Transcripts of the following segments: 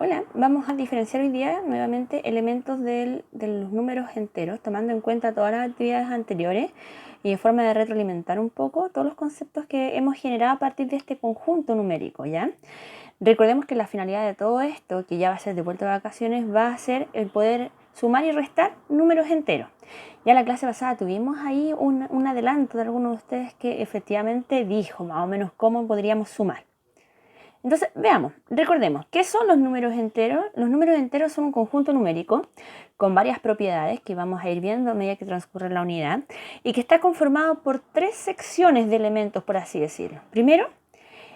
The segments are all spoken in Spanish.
Hola, vamos a diferenciar hoy día nuevamente elementos de los números enteros, tomando en cuenta todas las actividades anteriores y en forma de retroalimentar un poco todos los conceptos que hemos generado a partir de este conjunto numérico, ¿ya? Recordemos que la finalidad de todo esto, que ya va a ser de vuelta de vacaciones, va a ser el poder sumar y restar números enteros. Ya en la clase pasada tuvimos ahí un adelanto de alguno de ustedes que efectivamente dijo más o menos cómo podríamos sumar. Entonces, veamos, recordemos, ¿qué son los números enteros? Los números enteros son un conjunto numérico con varias propiedades que vamos a ir viendo a medida que transcurre la unidad y que está conformado por tres secciones de elementos, por así decirlo. Primero,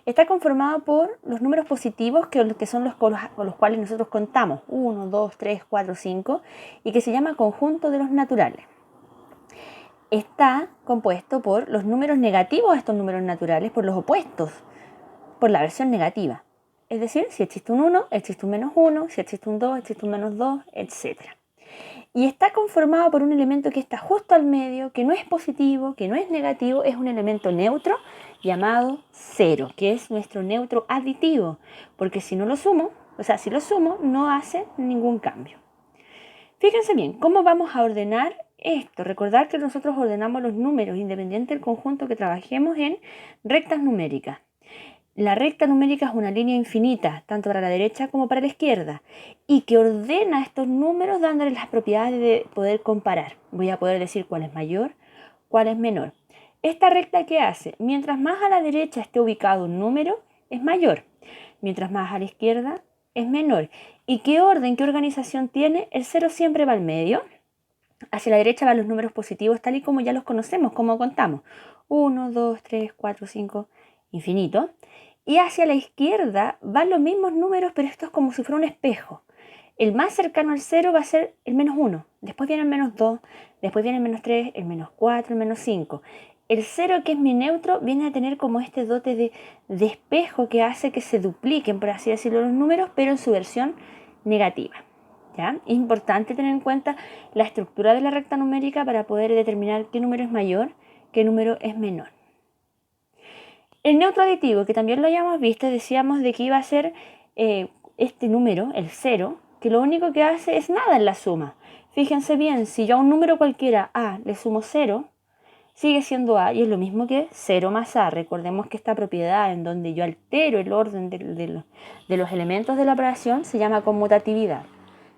está conformado por los números positivos, que son los con los cuales nosotros contamos, 1, 2, 3, 4, 5, y que se llama conjunto de los naturales. Está compuesto por los números negativos a estos números naturales, por los opuestos, por la versión negativa. Es decir, si existe un 1, existe un menos 1, si existe un 2, existe un menos 2, etc. Y está conformado por un elemento que está justo al medio, que no es positivo, que no es negativo, es un elemento neutro llamado 0, que es nuestro neutro aditivo, porque si no lo sumo, si lo sumo, no hace ningún cambio. Fíjense bien, ¿cómo vamos a ordenar esto? Recordar que nosotros ordenamos los números independiente del conjunto que trabajemos en rectas numéricas. La recta numérica es una línea infinita, tanto para la derecha como para la izquierda, y que ordena estos números dándoles las propiedades de poder comparar. Voy a poder decir cuál es mayor, cuál es menor. Esta recta, ¿qué hace? Mientras más a la derecha esté ubicado un número, es mayor. Mientras más a la izquierda, es menor. ¿Y qué orden, qué organización tiene? El 0 siempre va al medio. Hacia la derecha van los números positivos, tal y como ya los conocemos, como contamos. 1, 2, 3, 4, 5, infinito. Y hacia la izquierda van los mismos números, pero esto es como si fuera un espejo. El más cercano al 0 va a ser el menos 1. Después viene el menos 2, después viene el menos 3, el menos 4, el menos 5. El 0, que es mi neutro, viene a tener como este dote de espejo que hace que se dupliquen, por así decirlo, los números, pero en su versión negativa. ¿Ya? Es importante tener en cuenta la estructura de la recta numérica para poder determinar qué número es mayor, qué número es menor. El neutro aditivo, que también lo hayamos visto, decíamos de que iba a ser este número, el 0, que lo único que hace es nada en la suma. Fíjense bien, si yo a un número cualquiera a le sumo 0, sigue siendo a y es lo mismo que 0 más a. Recordemos que esta propiedad en donde yo altero el orden de los elementos de la operación se llama conmutatividad.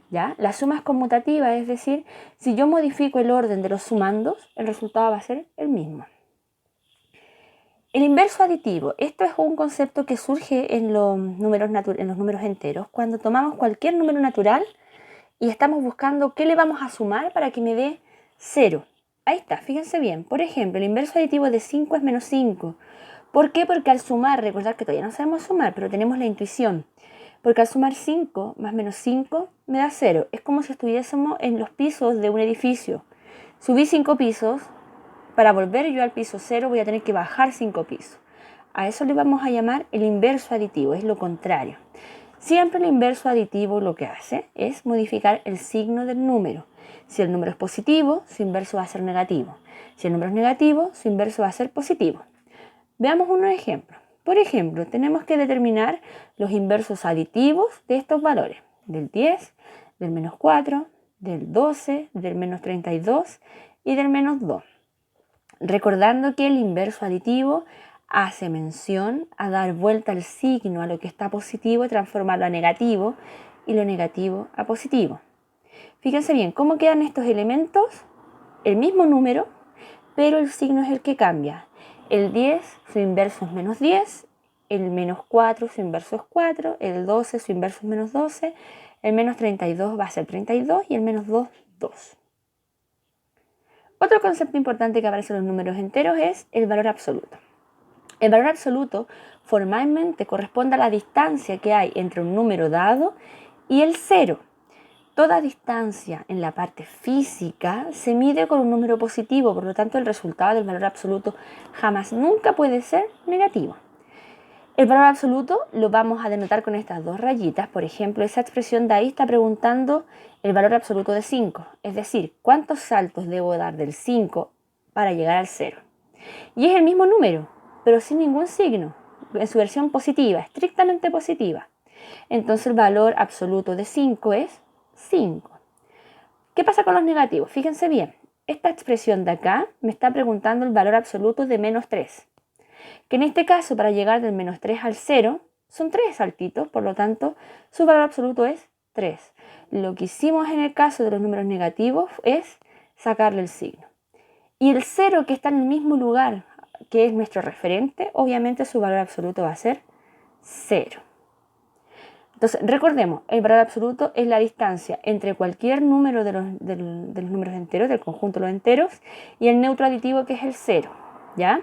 ¿Ya? La suma es conmutativa, es decir, si yo modifico el orden de los sumandos, el resultado va a ser el mismo. El inverso aditivo, esto es un concepto que surge en los números enteros, cuando tomamos cualquier número natural y estamos buscando qué le vamos a sumar para que me dé 0. Ahí está, fíjense bien. Por ejemplo, el inverso aditivo de 5 es menos 5. ¿Por qué? Porque al sumar, recordad que todavía no sabemos sumar, pero tenemos la intuición. Porque al sumar 5 más menos 5 me da 0. Es como si estuviésemos en los pisos de un edificio. Subí 5 pisos. Para volver yo al piso 0 voy a tener que bajar 5 pisos. A eso le vamos a llamar el inverso aditivo, es lo contrario. Siempre el inverso aditivo lo que hace es modificar el signo del número. Si el número es positivo, su inverso va a ser negativo. Si el número es negativo, su inverso va a ser positivo. Veamos unos ejemplos. Por ejemplo, tenemos que determinar los inversos aditivos de estos valores. Del 10, del menos 4, del 12, del menos 32 y del menos 2. Recordando que el inverso aditivo hace mención a dar vuelta al signo a lo que está positivo y transformarlo a negativo y lo negativo a positivo. Fíjense bien cómo quedan estos elementos, el mismo número, pero el signo es el que cambia. El 10, su inverso es menos 10, el menos 4, su inverso es 4, el 12, su inverso es menos 12, el menos 32 va a ser 32 y el menos 2, 2. Otro concepto importante que aparece en los números enteros es el valor absoluto. El valor absoluto formalmente corresponde a la distancia que hay entre un número dado y el 0. Toda distancia en la parte física se mide con un número positivo, por lo tanto el resultado del valor absoluto jamás nunca puede ser negativo. El valor absoluto lo vamos a denotar con estas dos rayitas. Por ejemplo, esa expresión de ahí está preguntando el valor absoluto de 5, es decir, cuántos saltos debo dar del 5 para llegar al 0. Y es el mismo número, pero sin ningún signo, en su versión positiva, estrictamente positiva. Entonces el valor absoluto de 5 es 5. ¿Qué pasa con los negativos? Fíjense bien, esta expresión de acá me está preguntando el valor absoluto de menos 3. Que en este caso, para llegar del menos 3 al 0, son 3 saltitos, por lo tanto, su valor absoluto es 3. Lo que hicimos en el caso de los números negativos es sacarle el signo. Y el 0 que está en el mismo lugar que es nuestro referente, obviamente su valor absoluto va a ser 0. Entonces, recordemos, el valor absoluto es la distancia entre cualquier número de los números enteros, del conjunto de los enteros, y el neutro aditivo que es el 0, ¿ya?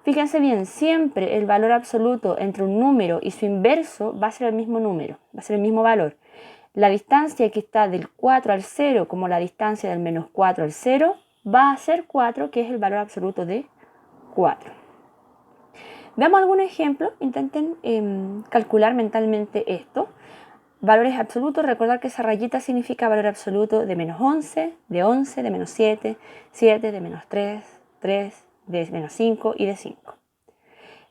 Fíjense bien, siempre el valor absoluto entre un número y su inverso va a ser el mismo número, va a ser el mismo valor. La distancia que está del 4 al 0, como la distancia del menos 4 al 0, va a ser 4, que es el valor absoluto de 4. Veamos algunos ejemplos, intenten calcular mentalmente esto. Valores absolutos, recordar que esa rayita significa valor absoluto de menos 11, de menos 7, 7, de menos 3, 3, de menos 5 y de 5.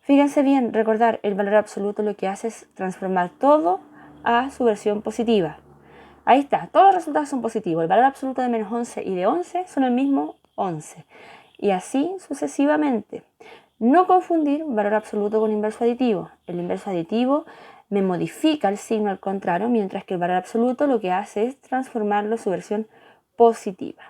Fíjense bien, recordar el valor absoluto lo que hace es transformar todo a su versión positiva. Ahí está, todos los resultados son positivos. El valor absoluto de menos 11 y de 11 son el mismo 11. Y así sucesivamente. No confundir valor absoluto con inverso aditivo. El inverso aditivo me modifica el signo al contrario, mientras que el valor absoluto lo que hace es transformarlo a su versión positiva.